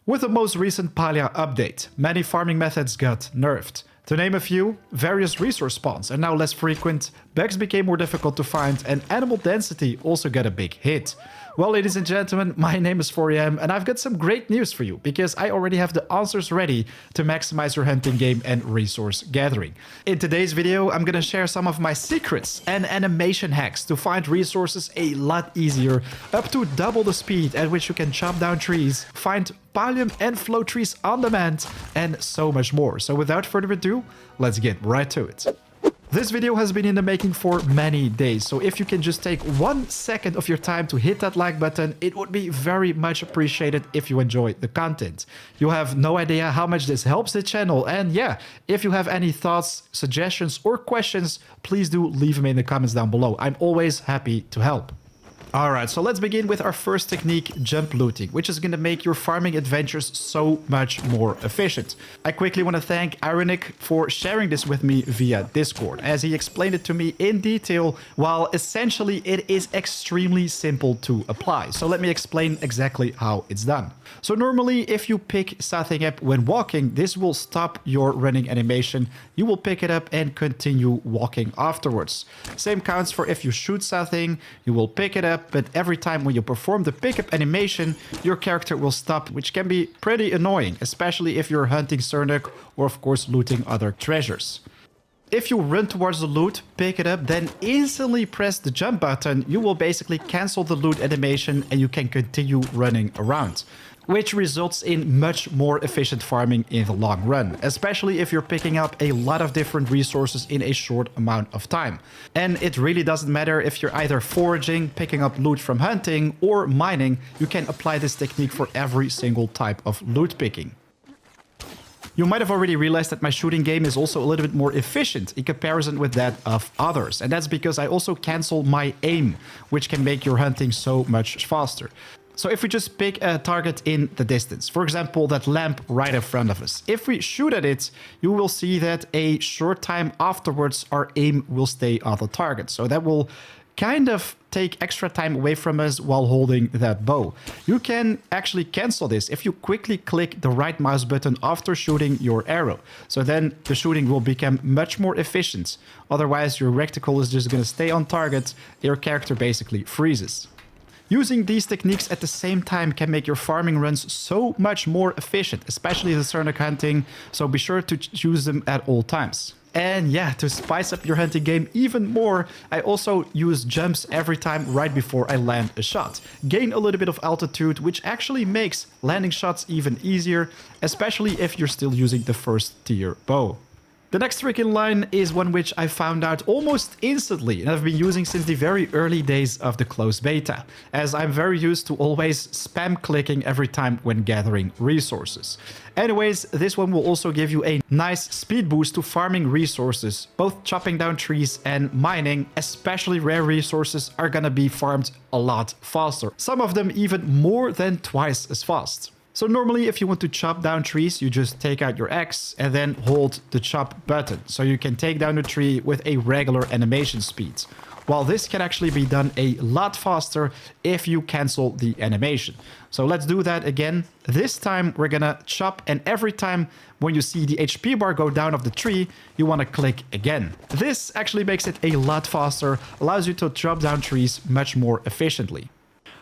With the most recent Palia update, many farming methods got nerfed. To name a few, various resource spawns are now less frequent, bugs became more difficult to find, and animal density also got a big hit. Well, ladies and gentlemen, my name is 4am and I've got some great news for you because I already have the answers ready to maximize your hunting game and resource gathering. In today's video, I'm gonna share some of my secrets and animation hacks to find resources a lot easier, up to double the speed at which you can chop down trees, find Palium and flow trees on demand, and so much more. So without further ado, let's get right to it. This video has been in the making for many days, so if you can just take 1 second of your time to hit that like button, it would be very much appreciated if you enjoy the content. You have no idea how much this helps the channel, and yeah, if you have any thoughts, suggestions or questions, please do leave them in the comments down below. I'm always happy to help. Alright, so let's begin with our first technique, jump looting, which is going to make your farming adventures so much more efficient. I quickly want to thank Sernuk for sharing this with me via Discord, as he explained it to me in detail, while essentially it is extremely simple to apply. So let me explain exactly how it's done. So normally if you pick something up when walking, this will stop your running animation. You will pick it up and continue walking afterwards. Same counts for if you shoot something, you will pick it up, but every time when you perform the pickup animation, your character will stop, which can be pretty annoying, especially if you're hunting Sernuk or of course looting other treasures. If you run towards the loot, pick it up, then instantly press the jump button, you will basically cancel the loot animation and you can continue running around, which results in much more efficient farming in the long run, especially if you're picking up a lot of different resources in a short amount of time. And it really doesn't matter if you're either foraging, picking up loot from hunting, or mining, you can apply this technique for every single type of loot picking. You might have already realized that my shooting game is also a little bit more efficient in comparison with that of others. And that's because I also cancel my aim, which can make your hunting so much faster. So if we just pick a target in the distance, for example, that lamp right in front of us, if we shoot at it, you will see that a short time afterwards, our aim will stay on the target. So that will kind of take extra time away from us while holding that bow. You can actually cancel this if you quickly click the right mouse button after shooting your arrow. So then the shooting will become much more efficient. Otherwise, your reticle is just going to stay on target. Your character basically freezes. Using these techniques at the same time can make your farming runs so much more efficient, especially the Sernuk hunting, so be sure to use them at all times. And yeah, to spice up your hunting game even more, I also use jumps every time right before I land a shot. Gain a little bit of altitude, which actually makes landing shots even easier, especially if you're still using the first tier bow. The next trick in line is one which I found out almost instantly and I've been using since the very early days of the closed beta, as I'm very used to always spam clicking every time when gathering resources. Anyways, this one will also give you a nice speed boost to farming resources. Both chopping down trees and mining, especially rare resources, are gonna be farmed a lot faster. Some of them even more than twice as fast. So normally if you want to chop down trees, you just take out your axe and then hold the chop button. So you can take down a tree with a regular animation speed. While this can actually be done a lot faster if you cancel the animation. So let's do that again. This time we're gonna chop, and every time when you see the HP bar go down of the tree, you wanna click again. This actually makes it a lot faster, allows you to chop down trees much more efficiently.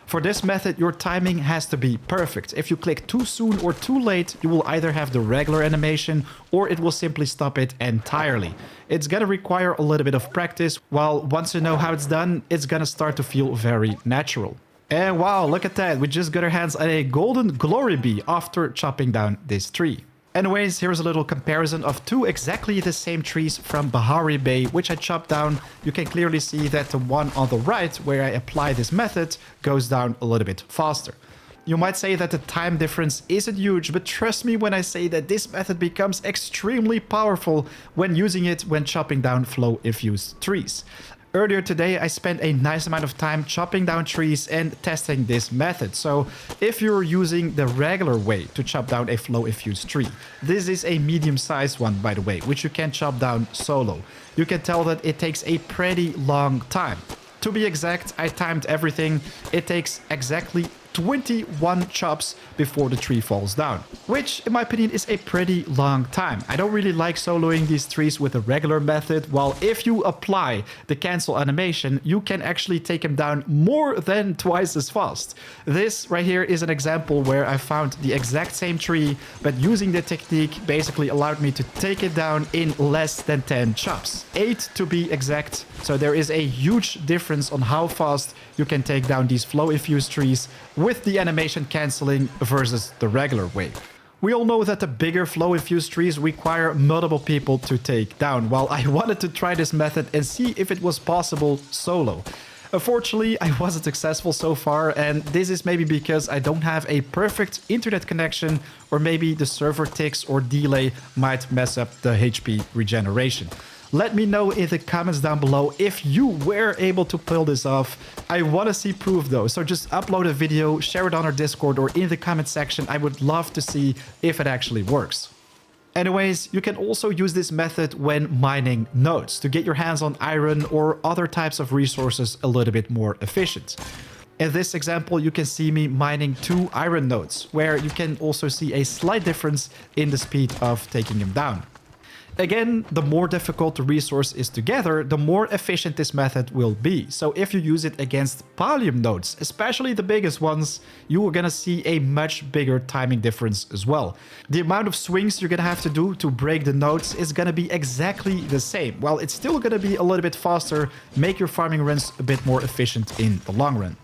For this method, your timing has to be perfect. If you click too soon or too late, you will either have the regular animation or it will simply stop it entirely. It's gonna require a little bit of practice, while once you know how it's done, it's gonna start to feel very natural. And wow, look at that, we just got our hands on a golden glory bee after chopping down this tree. Anyways, here's a little comparison of two exactly the same trees from Bahari Bay, which I chopped down. You can clearly see that the one on the right, where I apply this method, goes down a little bit faster. You might say that the time difference isn't huge, but trust me when I say that this method becomes extremely powerful when using it when chopping down flow-infused trees. Earlier today, I spent a nice amount of time chopping down trees and testing this method. So if you're using the regular way to chop down a flow-infused tree, this is a medium-sized one, by the way, which you can chop down solo. You can tell that it takes a pretty long time. To be exact, I timed everything. It takes exactly 21 chops before the tree falls down, which in my opinion is a pretty long time. I don't really like soloing these trees with a regular method, while if you apply the cancel animation, you can actually take them down more than twice as fast. This right here is an example where I found the exact same tree, but using the technique basically allowed me to take it down in less than 10 chops. 8 to be exact. So there is a huge difference on how fast you can take down these flow infused trees with the animation canceling versus the regular way. We all know that the bigger flow infused trees require multiple people to take down, while I wanted to try this method and see if it was possible solo. Unfortunately, I wasn't successful so far, and this is maybe because I don't have a perfect internet connection, or maybe the server ticks or delay might mess up the HP regeneration. Let me know in the comments down below if you were able to pull this off. I want to see proof though, so just upload a video, share it on our Discord or in the comment section. I would love to see if it actually works. Anyways, you can also use this method when mining nodes to get your hands on iron or other types of resources a little bit more efficient. In this example, you can see me mining 2 iron nodes, where you can also see a slight difference in the speed of taking them down. Again, the more difficult the resource is to gather, the more efficient this method will be. So if you use it against Palium nodes, especially the biggest ones, you are gonna see a much bigger timing difference as well. The amount of swings you're gonna have to do to break the nodes is gonna be exactly the same. While it's still gonna be a little bit faster, make your farming runs a bit more efficient in the long run.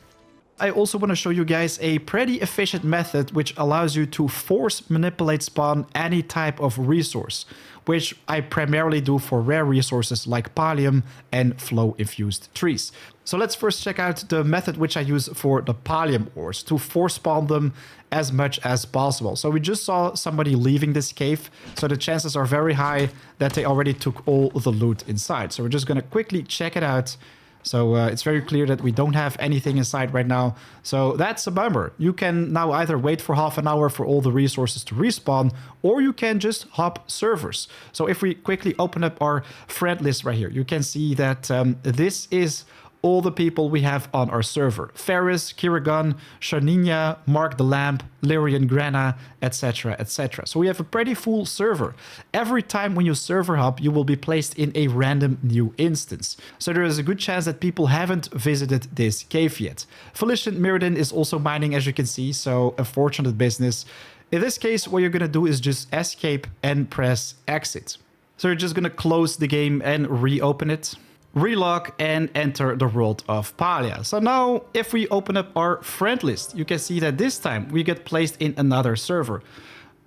I also want to show you guys a pretty efficient method which allows you to force manipulate spawn any type of resource, which I primarily do for rare resources like Palium and flow infused trees. So let's first check out the method which I use for the Palium ores to force spawn them as much as possible. So we just saw somebody leaving this cave, so the chances are very high that they already took all the loot inside. So we're just going to quickly check it out. So it's very clear that we don't have anything inside right now. So that's a bummer. You can now either wait for half an hour for all the resources to respawn, or you can just hop servers. So if we quickly open up our friend list right here, you can see that this is all the people we have on our server. Ferris, Kiragon, Shaninya, Mark the Lamp, Lyrian Grana, etc, etc. So we have a pretty full server. Every time when you server hop, you will be placed in a random new instance. So there is a good chance that people haven't visited this cave yet. Felician Mirrodin is also mining, as you can see, so unfortunate business. In this case, what you're gonna do is just escape and press exit. So you're just gonna close the game and reopen it. Relog and enter the world of Palia. So now if we open up our friend list, you can see that this time we get placed in another server.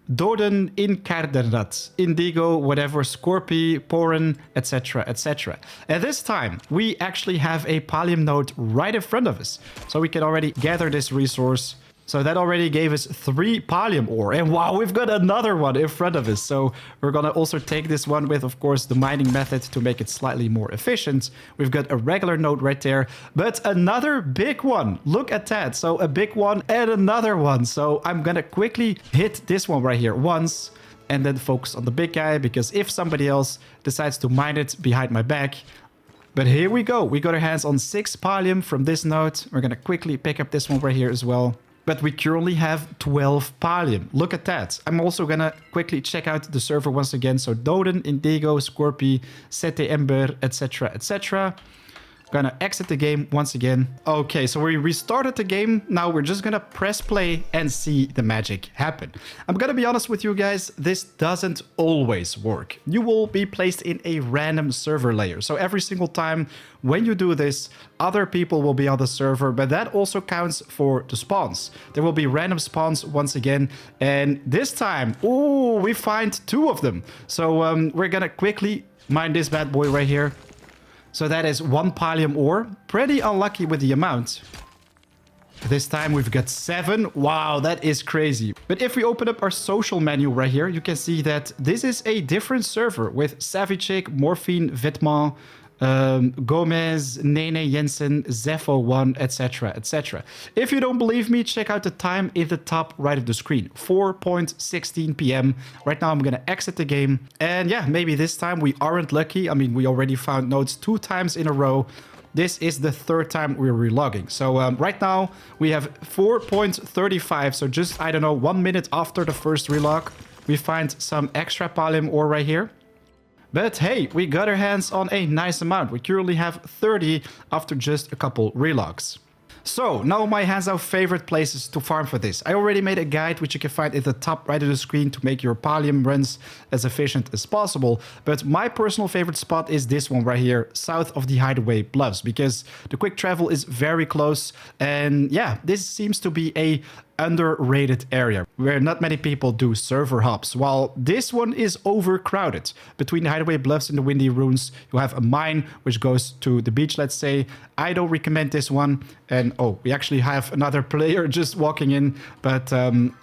Doden, Incarderat, Indigo, whatever, Scorpi, Poren, etc, etc. And this time we actually have a Palium node right in front of us. So we can already gather this resource. So that already gave us 3 Palium ore. And wow, we've got another one in front of us. So we're going to also take this one with, of course, the mining method to make it slightly more efficient. We've got a regular node right there, but another big one. Look at that. So a big one and another one. So I'm going to quickly hit this one right here once and then focus on the big guy, because if somebody else decides to mine it behind my back. But here we go. We got our hands on 6 Palium from this node. We're going to quickly pick up this one right here as well. But we currently have 12 Palium. Look at that. I'm also gonna quickly check out the server once again. So Doden, Indigo, Scorpi, Sete Ember, etc, etc. Gonna exit the game once again. Okay, so we restarted the game. Now we're just gonna press play and see the magic happen. I'm gonna be honest with you guys, this doesn't always work. You will be placed in a random server layer. So every single time when you do this, other people will be on the server, but that also counts for the spawns. There will be random spawns once again. And this time, ooh, we find 2 of them. So we're gonna quickly mine this bad boy right here. So that is 1 Palium ore. Pretty unlucky with the amount. This time we've got 7. Wow, that is crazy. But if we open up our social menu right here, you can see that this is a different server with Savicek, Morphine, Vitman, Gomez, Nene Jensen, Zepho1, etc, etc. If you don't believe me, check out the time in the top right of the screen, 4:16 p.m. Right now I'm gonna exit the game, and yeah, maybe this time we aren't lucky. I mean, we already found nodes 2 times in a row, this is the third time we're relogging. So right now we have 4.35. So just, I don't know, 1 minute after the first relog, we find some extra Palium ore right here. But hey, we got our hands on a nice amount. We currently have 30 after just a couple relogs. So now my hands down favorite places to farm for this. I already made a guide which you can find at the top right of the screen to make your Palium runs as efficient as possible. But my personal favorite spot is this one right here, south of the Hideaway Bluffs, because the quick travel is very close. And yeah, this seems to be a underrated area where not many people do server hops, while this one is overcrowded. Between the Hideaway Bluffs and the Windy Ruins, you have a mine which goes to the beach, let's say. I don't recommend this one. And oh, we actually have another player just walking in. But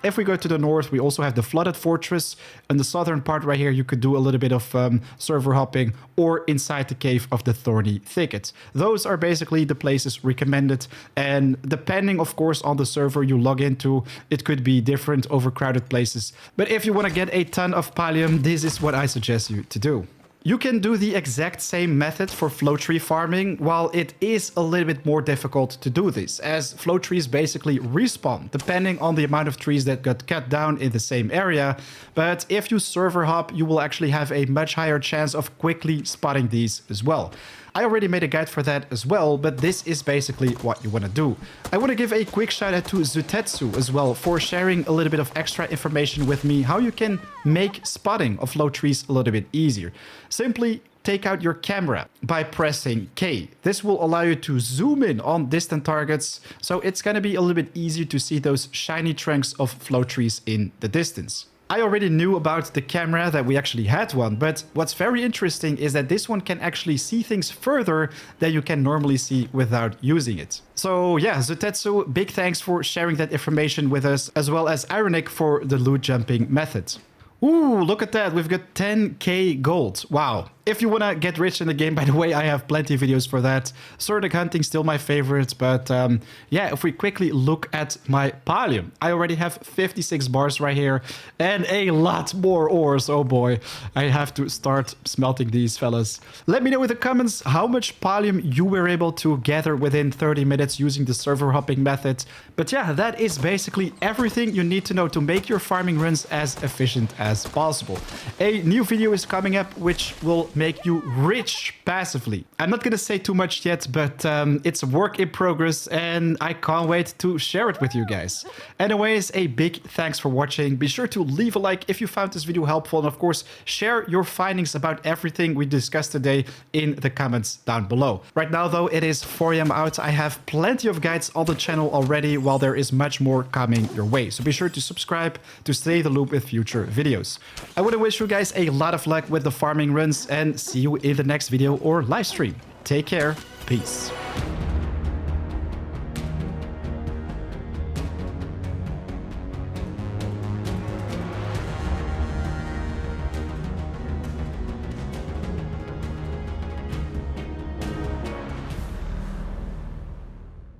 if we go to the north, we also have the Flooded Fortress. In the southern part right here, you could do a little bit of server hopping, or inside the Cave of the Thorny Thicket. Those are basically the places recommended. And depending, of course, on the server you log into, it could be different overcrowded places. But if you want to get a ton of Palium, this is what I suggest you to do. You can do the exact same method for flow tree farming, while it is a little bit more difficult to do this, as flow trees basically respawn depending on the amount of trees that got cut down in the same area. But if you server hop, you will actually have a much higher chance of quickly spotting these as well. I already made a guide for that as well, but this is basically what you want to do. I want to give a quick shout out to Zutetsu as well for sharing a little bit of extra information with me how you can make spotting of flow trees a little bit easier. Simply take out your camera by pressing K. This will allow you to zoom in on distant targets, so it's going to be a little bit easier to see those shiny trunks of flow trees in the distance. I already knew about the camera, that we actually had one, but what's very interesting is that this one can actually see things further than you can normally see without using it. So yeah, Zutetsu, big thanks for sharing that information with us, as well as Ironic for the loot jumping method. Ooh, look at that. We've got 10k gold. Wow. If you want to get rich in the game, by the way, I have plenty of videos for that. Sernuk hunting, still my favorite. But yeah, if we quickly look at my Palium, I already have 56 bars right here and a lot more ores. Oh boy, I have to start smelting these fellas. Let me know in the comments how much Palium you were able to gather within 30 minutes using the server hopping method. But yeah, that is basically everything you need to know to make your farming runs as efficient as possible. A new video is coming up which will make you rich passively. I'm not gonna say too much yet, but it's a work in progress and I can't wait to share it with you guys. Anyways, a big thanks for watching. Be sure to leave a like if you found this video helpful, and of course share your findings about everything we discussed today in the comments down below. Right now though, it is 4 AM out. I have plenty of guides on the channel already, while there is much more coming your way. So be sure to subscribe to stay in the loop with future videos. I want to wish you guys a lot of luck with the farming runs, and see you in the next video or live stream. Take care. Peace.